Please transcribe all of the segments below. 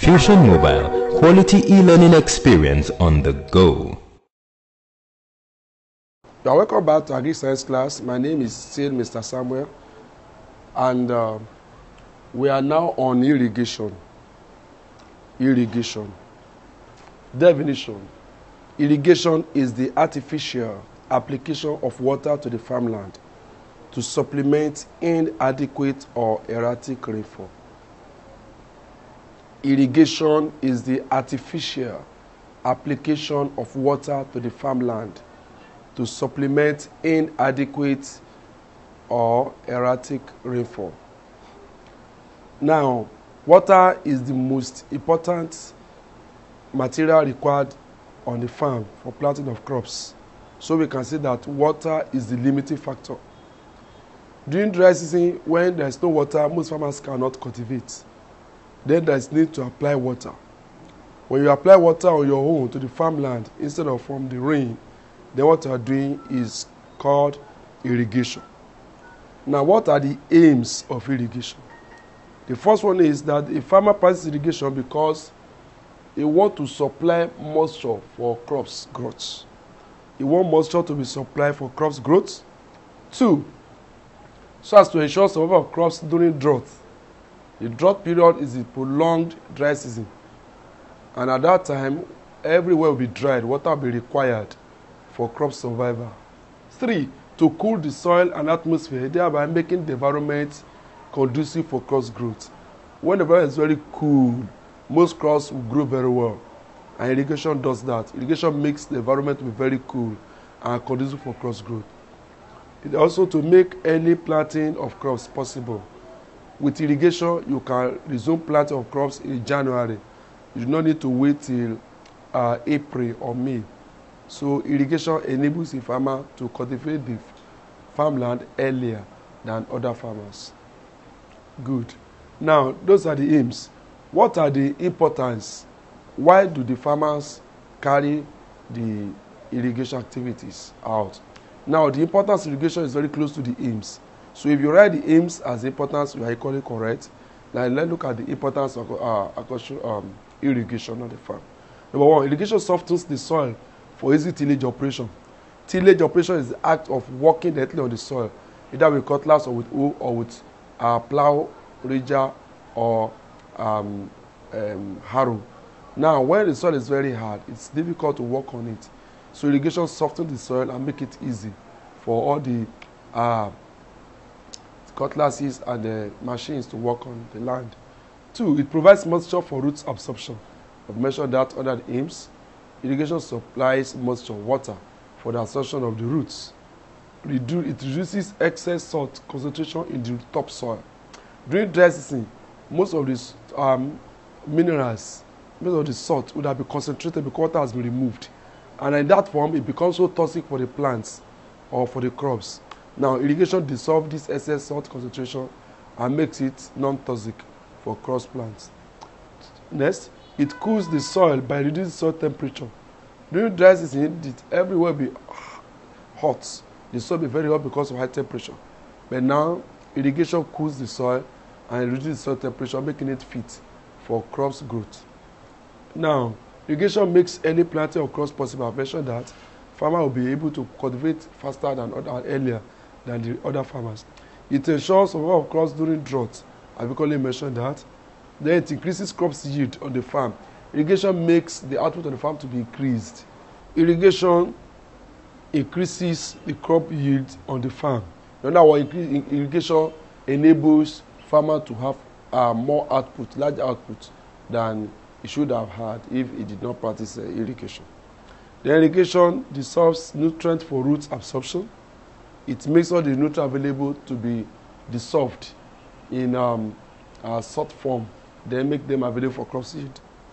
Irrigation Mobile, quality e-learning experience on the go. You are welcome back to Agri Science class. My name is still Mr. Samuel, and we are now on irrigation. Irrigation. Definition. Irrigation is the artificial application of water to the farmland to supplement inadequate or erratic rainfall. Irrigation is the artificial application of water to the farmland to supplement inadequate or erratic rainfall. Now, water is the most important material required on the farm for planting of crops. So we can say that water is the limiting factor. During dry season, when there is no water, most farmers cannot cultivate. Then there is need to apply water. When you apply water on your own to the farmland instead of from the rain, then what you are doing is called irrigation. Now, what are the aims of irrigation? The first one is that a farmer practices irrigation because he wants to supply moisture for crops growth. He wants moisture to be supplied for crops growth. 2, so as to ensure survival of crops during drought. The drought period is a prolonged dry season, and at that time, everywhere will be dried. Water will be required for crop survival. 3, to cool the soil and atmosphere, thereby making the environment conducive for crops growth. When the environment is very cool, most crops will grow very well, and irrigation does that. Irrigation makes the environment be very cool and conducive for crops growth. It also to make early planting of crops possible. With irrigation, you can resume planting of crops in January. You do not need to wait till April or May. So irrigation enables a farmer to cultivate the farmland earlier than other farmers. Good. Now, those are the aims. What are the importance? Why do the farmers carry the irrigation activities out? Now, the importance of irrigation is very close to the aims. So if you write the aims as importance, you are equally correct. Now let's look at the importance of irrigation on the farm. Number 1, irrigation softens the soil for easy tillage operation. Tillage operation is the act of working directly on the soil, either with cutlass or with hoe or with plow, ridger, or harrow. Now, when the soil is very hard, it's difficult to work on it. So irrigation softens the soil and make it easy for all the cutlasses and the machines to work on the land. 2, it provides moisture for root absorption. I've mentioned that under the aims. Irrigation supplies moisture, water, for the absorption of the roots. It reduces excess salt concentration in the topsoil. During dry season, most of these minerals, most of the salt would have been concentrated because water has been removed. And in that form, it becomes so toxic for the plants or for the crops. Now, irrigation dissolves this excess salt concentration and makes it non-toxic for cross plants. Next, it cools the soil by reducing soil temperature. During dry season, everywhere will be hot. The soil will be very hot because of high temperature. But now, irrigation cools the soil and reduces the soil temperature, making it fit for crops growth. Now, irrigation makes early planting of crops possible. I mentioned that farmers will be able to cultivate faster than earlier than the other farmers. It ensures survival of crops during drought. I've already mentioned that. Then it increases crops yield on the farm. Irrigation makes the output on the farm to be increased. Irrigation increases the crop yield on the farm. In other words, irrigation enables farmer to have more output, large output than he should have had if he did not practice irrigation. The irrigation dissolves nutrients for root absorption. It makes all the nutrients available to be dissolved in salt form, then make them available for crop seed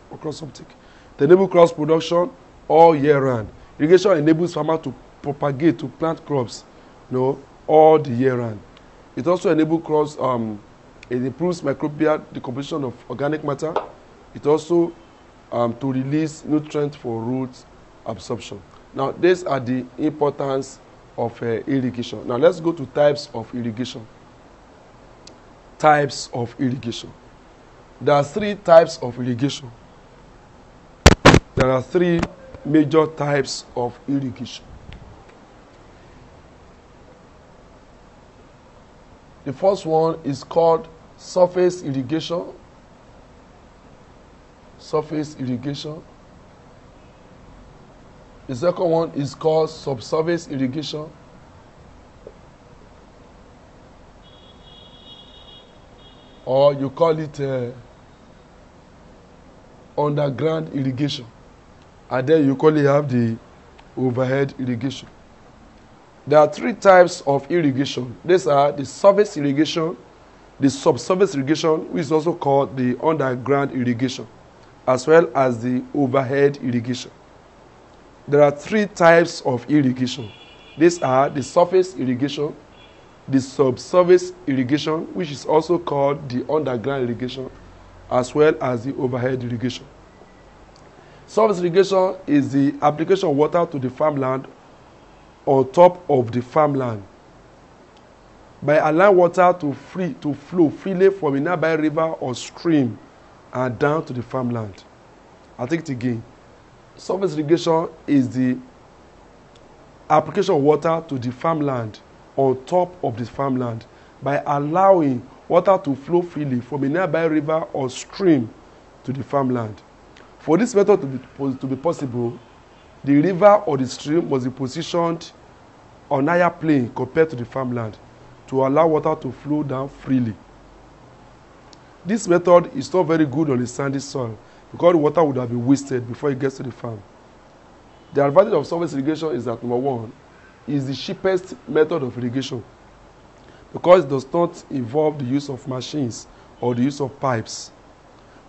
or crop uptake. To enable crops production all year round. Irrigation enables farmers to propagate, to plant crops, all the year round. It also enables crops, it improves microbial decomposition of organic matter. It also to release nutrients for root absorption. Now, these are the importance of irrigation. Now, let's go to types of irrigation. Types of irrigation. There are 3 types of irrigation. There are 3 major types of irrigation. The first one is called surface irrigation. Surface irrigation. The second one is called subsurface irrigation. Or you call it underground irrigation. And then you call it have the overhead irrigation. There are 3 types of irrigation. These are the surface irrigation, the subsurface irrigation, which is also called the underground irrigation, as well as the overhead irrigation. There are 3 types of irrigation. These are the surface irrigation, the subsurface irrigation, which is also called the underground irrigation, as well as the overhead irrigation. Surface irrigation is the application of water to the farmland on top of the farmland by allowing water to flow freely from a nearby river or stream and down to the farmland. I'll take it again. Surface irrigation is the application of water to the farmland on top of the farmland by allowing water to flow freely from a nearby river or stream to the farmland. For this method to be possible, the river or the stream must be positioned on higher plane compared to the farmland to allow water to flow down freely. This method is not very good on a sandy soil because the water would have been wasted before it gets to the farm. The advantage of surface irrigation is that, number one, is the cheapest method of irrigation because it does not involve the use of machines or the use of pipes.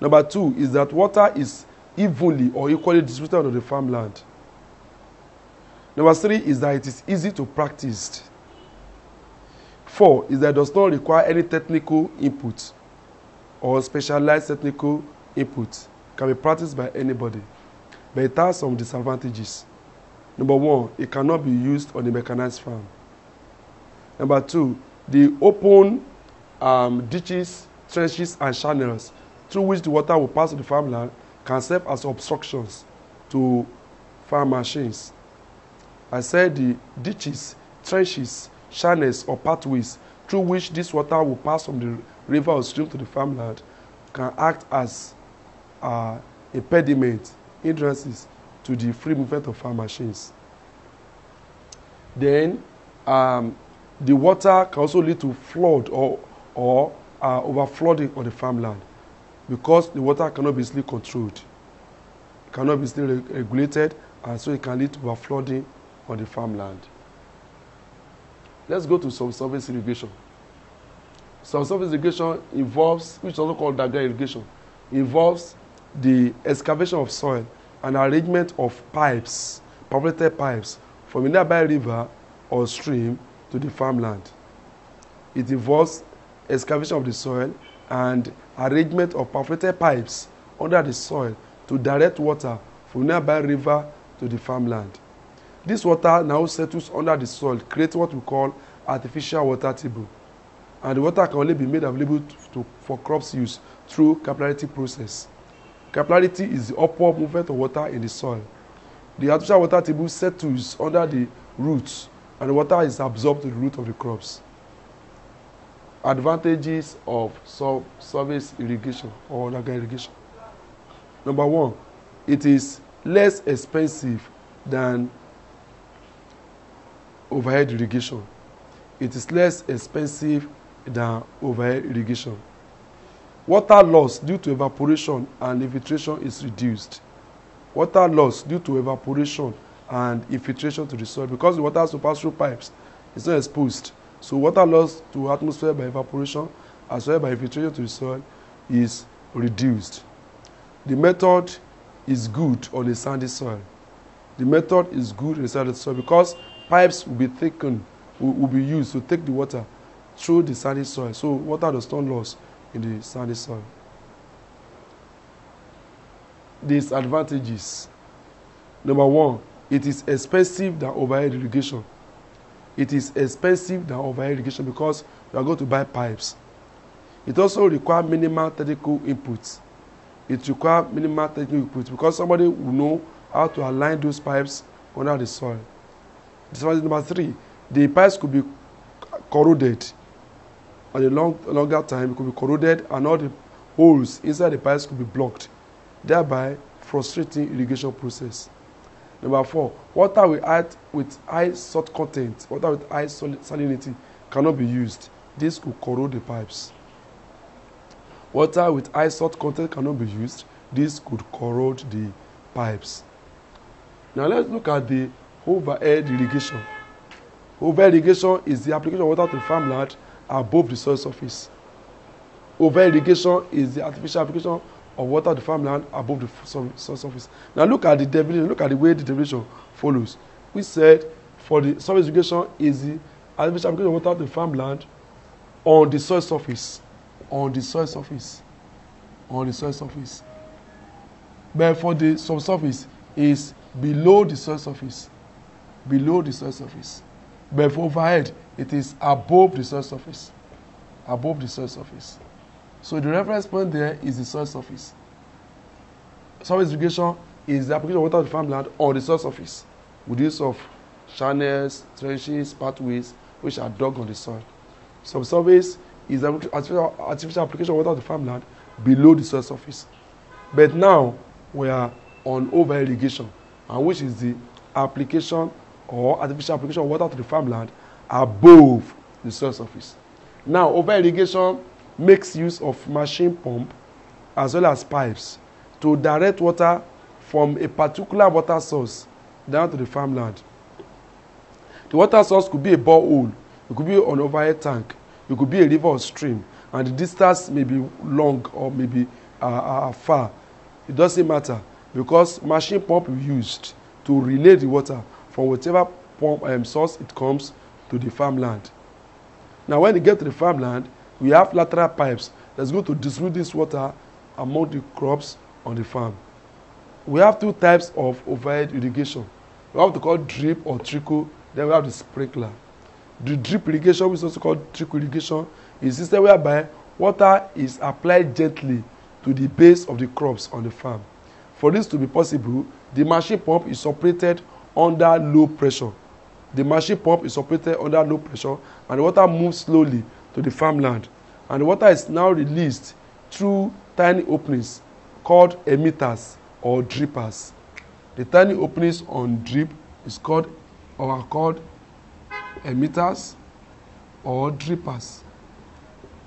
Number 2 is that water is evenly or equally distributed on the farmland. Number 3 is that it is easy to practice. 4 is that it does not require any technical input or specialized technical input. It can be practiced by anybody, but it has some disadvantages. Number 1, it cannot be used on a mechanized farm. Number 2, the open ditches, trenches, and channels through which the water will pass to the farmland can serve as obstructions to farm machines. I said the ditches, trenches, channels, or pathways through which this water will pass from the river or stream to the farmland can act as impediment, hindrances to the free movement of farm machines. Then the water can also lead to flood or overflooding of the farmland because the water cannot be easily controlled. It cannot be easily regulated, and so it can lead to overflooding on the farmland. Let's go to subsurface irrigation. Subsurface irrigation involves, which is also called underground irrigation, involves the excavation of soil and arrangement of pipes, perforated pipes, from a nearby river or stream to the farmland. It involves excavation of the soil and arrangement of perforated pipes under the soil to direct water from a nearby river to the farmland. This water now settles under the soil, creating what we call artificial water table. And the water can only be made available for crops use through capillarity process. Capillarity is the upward movement of water in the soil. The artificial water table settles under the roots, and the water is absorbed to the root of the crops. Advantages of surface irrigation or underground irrigation. Number 1, it is less expensive than overhead irrigation. It is less expensive than overhead irrigation. Water loss due to evaporation and infiltration is reduced. Water loss due to evaporation and infiltration to the soil, because the water has to pass through pipes, it's not exposed. So water loss to atmosphere by evaporation as well by infiltration to the soil is reduced. The method is good on a sandy soil. The method is good on a sandy soil because pipes will be thickened, will be used to take the water through the sandy soil. So water does not lose in the sandy soil. Disadvantages. Number 1, it is expensive than overhead irrigation. It is expensive than overhead irrigation because you are going to buy pipes. It also requires minimal technical input. It requires minimal technical input because somebody will know how to align those pipes under the soil. Number 3, the pipes could be corroded on a longer time. It could be corroded and all the holes inside the pipes could be blocked, thereby frustrating irrigation process. Number 4, water with high salt content, water with high salinity cannot be used. This could corrode the pipes. Water with high salt content cannot be used. This could corrode the pipes. Now let's look at the overhead irrigation. Overhead irrigation is the application of water to the farmland above the soil surface. Overhead irrigation is the artificial application of water to the farmland above the soil surface. Now look at the definition. Look at the way the definition follows. We said for the surface irrigation is the artificial application of water to the farmland on the soil surface. On the soil surface. On the soil surface. But for the subsurface is below the soil surface. Below the soil surface. But for overhead, it is above the soil surface. Above the soil surface. So the reference point there is the soil surface. Surface irrigation is the application of water to the farmland on the soil surface with use of channels, trenches, pathways which are dug on the soil. Subsurface is the artificial application of water to the farmland below the soil surface. But now we are on overhead irrigation, and which is the application or artificial application of water to the farmland above the soil surface. Now overhead irrigation makes use of machine pump as well as pipes to direct water from a particular water source down to the farmland. The water source could be a borehole, it could be an overhead tank, it could be a river or stream, and the distance may be long or maybe far. It doesn't matter because machine pump is used to relay the water from whatever pump source it comes to the farmland. Now when you get to the farmland, we have lateral pipes that's going to distribute this water among the crops on the farm. We have 2 types of overhead irrigation. We have to call drip or trickle, then we have the sprinkler. The drip irrigation, which is also called trickle irrigation, is a system whereby water is applied gently to the base of the crops on the farm. For this to be possible, the machine pump is operated under low pressure. The machine pump is operated under low pressure and the water moves slowly to the farmland. And the water is now released through tiny openings called emitters or drippers. The tiny openings on drip is called or are called emitters or drippers.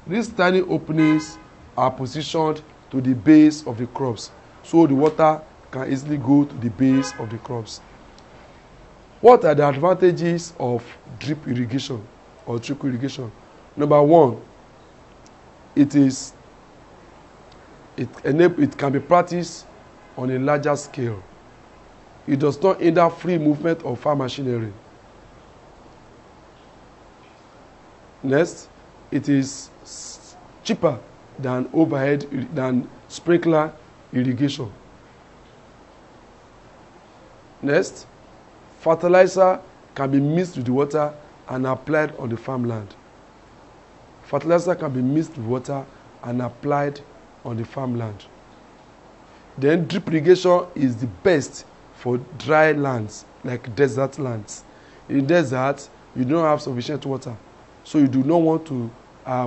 These tiny openings are positioned to the base of the crops, so the water can easily go to the base of the crops. What are the advantages of drip irrigation or trickle irrigation? Number 1, it can be practiced on a larger scale. It does not hinder free movement of farm machinery. Next, it is cheaper than sprinkler irrigation. Next, fertilizer can be mixed with the water and applied on the farmland. Fertilizer can be mixed with water and applied on the farmland. Then drip irrigation is the best for dry lands like desert lands. In desert, you don't have sufficient water, so you do not want to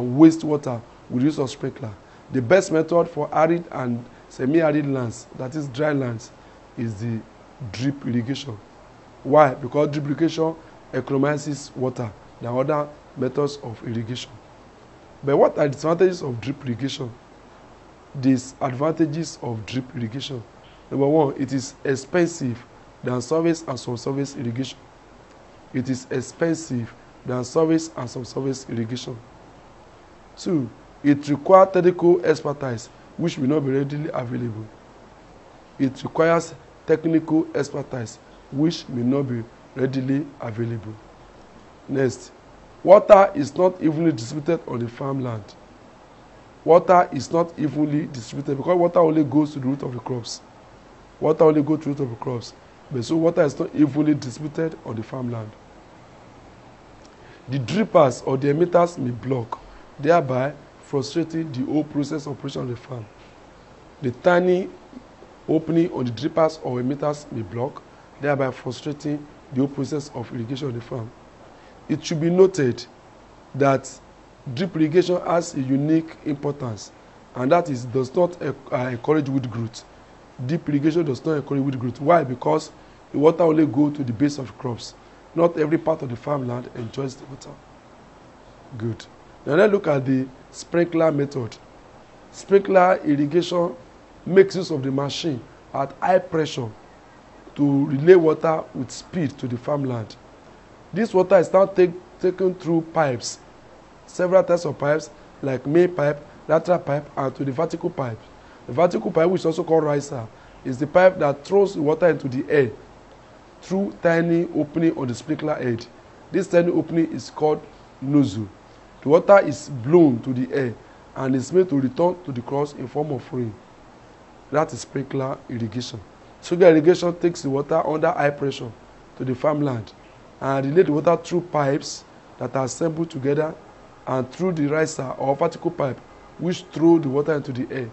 waste water with use of sprinkler. The best method for arid and semi-arid lands, that is dry lands, is the drip irrigation. Why? Because drip irrigation economizes water than other methods of irrigation. But what are the disadvantages of drip irrigation? Disadvantages of drip irrigation. Number 1, it is expensive than surface and subsurface irrigation. It is expensive than surface and subsurface irrigation. 2, it requires technical expertise which will not be readily available. It requires technical expertise which may not be readily available. Next, water is not evenly distributed on the farmland. Water is not evenly distributed because water only goes to the root of the crops. Water only goes to the root of the crops. But so water is not evenly distributed on the farmland. The drippers or the emitters may block, thereby frustrating the whole process of operation of the farm. The tiny opening on the drippers or emitters may block, thereby frustrating the whole process of irrigation of the farm. It should be noted that drip irrigation has a unique importance, and that is does not encourage weed growth. Drip irrigation does not encourage weed growth. Why? Because the water only goes to the base of crops. Not every part of the farmland enjoys the water. Good. Now let's look at the sprinkler method. Sprinkler irrigation makes use of the machine at high pressure to relay water with speed to the farmland. This water is now taken through pipes, several types of pipes like main pipe, lateral pipe, and to the vertical pipe. The vertical pipe, which is also called riser, is the pipe that throws the water into the air through tiny opening on the sprinkler head. This tiny opening is called nozzle. The water is blown to the air and is made to return to the crops in form of rain. That is sprinkler irrigation. Sugar irrigation takes the water under high pressure to the farmland and relay the water through pipes that are assembled together and through the riser or vertical pipe, which throw the water into the air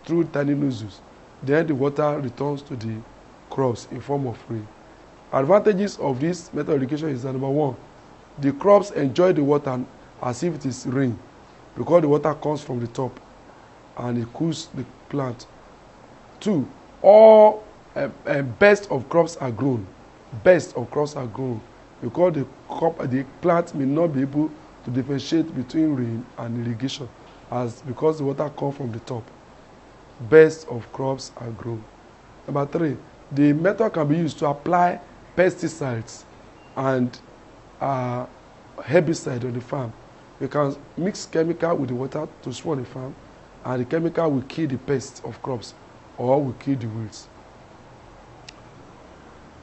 through tiny nozzles. Then the water returns to the crops in form of rain. Advantages of this method of irrigation is that, number one, the crops enjoy the water as if it is rain, because the water comes from the top and it cools the plant. Two, all best of crops are grown. Best of crops are grown because the plant may not be able to differentiate between rain and irrigation, because the water comes from the top. Best of crops are grown. Number three, the method can be used to apply pesticides and herbicide on the farm. You can mix chemical with the water to spray on the farm, and the chemical will kill the pests of crops or will kill the weeds.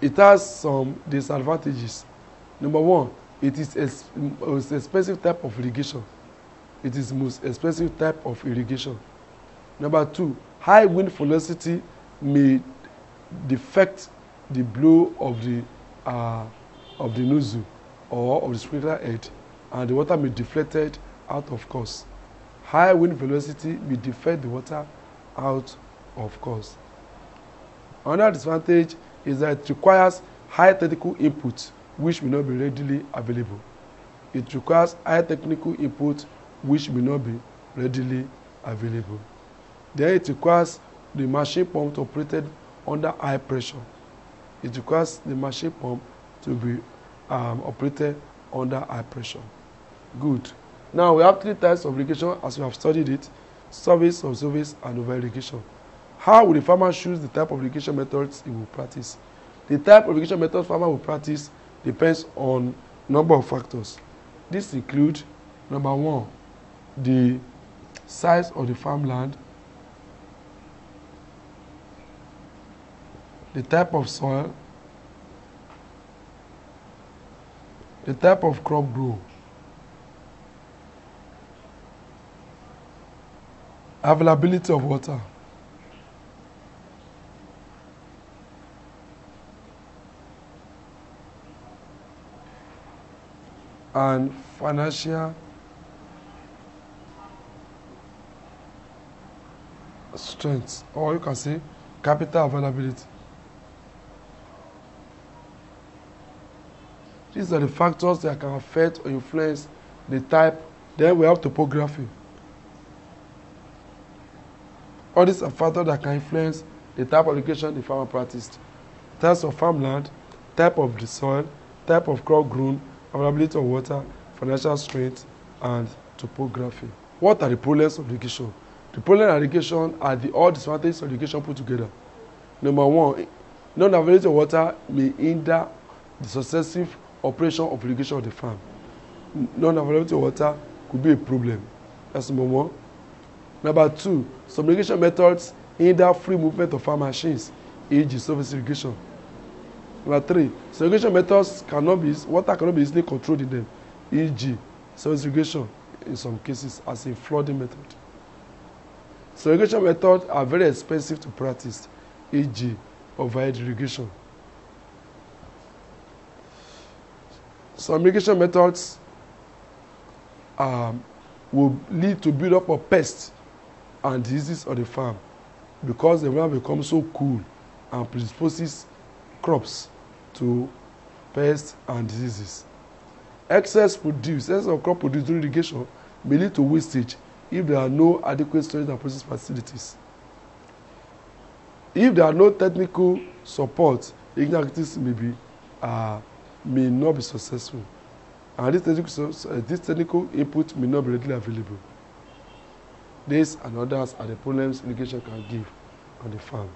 It has some disadvantages. Number one, it is a most expensive type of irrigation. It is the most expensive type of irrigation. Number two, high wind velocity may defect the blow of the nozzle or of the sprinkler head, and the water may be deflected out of course. High wind velocity may deflect the water out of course. Another disadvantage is that it requires high technical input which may not be readily available. It requires high technical input which may not be readily available. Then it requires the machine pump to operate under high pressure. It requires the machine pump to be operated under high pressure. Good. Now we have three types of irrigation as we have studied it: surface, subsurface, and over irrigation. How will the farmer choose the type of irrigation methods he will practice? The type of irrigation method farmer will practice depends on number of factors. These include, number one, the size of the farmland, the type of soil, the type of crop growth, availability of water, and financial strength, or you can say capital availability. These are the factors that can affect or influence the type. Then we have topography. All these are factors that can influence the type of irrigation the farmer practiced. Types of farmland, type of the soil, type of crop grown, availability of water, financial strength, and topography. What are the problems of irrigation? The problem of irrigation are all disadvantages of irrigation put together. Number one, non-availability of water may hinder the successive operation of irrigation of the farm. Non-availability of water could be a problem. That's number one. Number two, some irrigation methods hinder free movement of farm machines, e.g. surface irrigation. Number three, some irrigation methods water cannot be easily controlled in them, e.g. surface irrigation in some cases as a flooding method. Some irrigation methods are very expensive to practice, e.g. overhead irrigation. Some irrigation methods will lead to build up of pests and diseases on the farm, because the environment becomes so cool and predisposes crops to pests and diseases. Excess of crop produced during irrigation may lead to wastage if there are no adequate storage and processing facilities. If there are no technical support, irrigation activities may not be successful, and this technical input may not be readily available. These and others are the problems irrigation can give on the farm.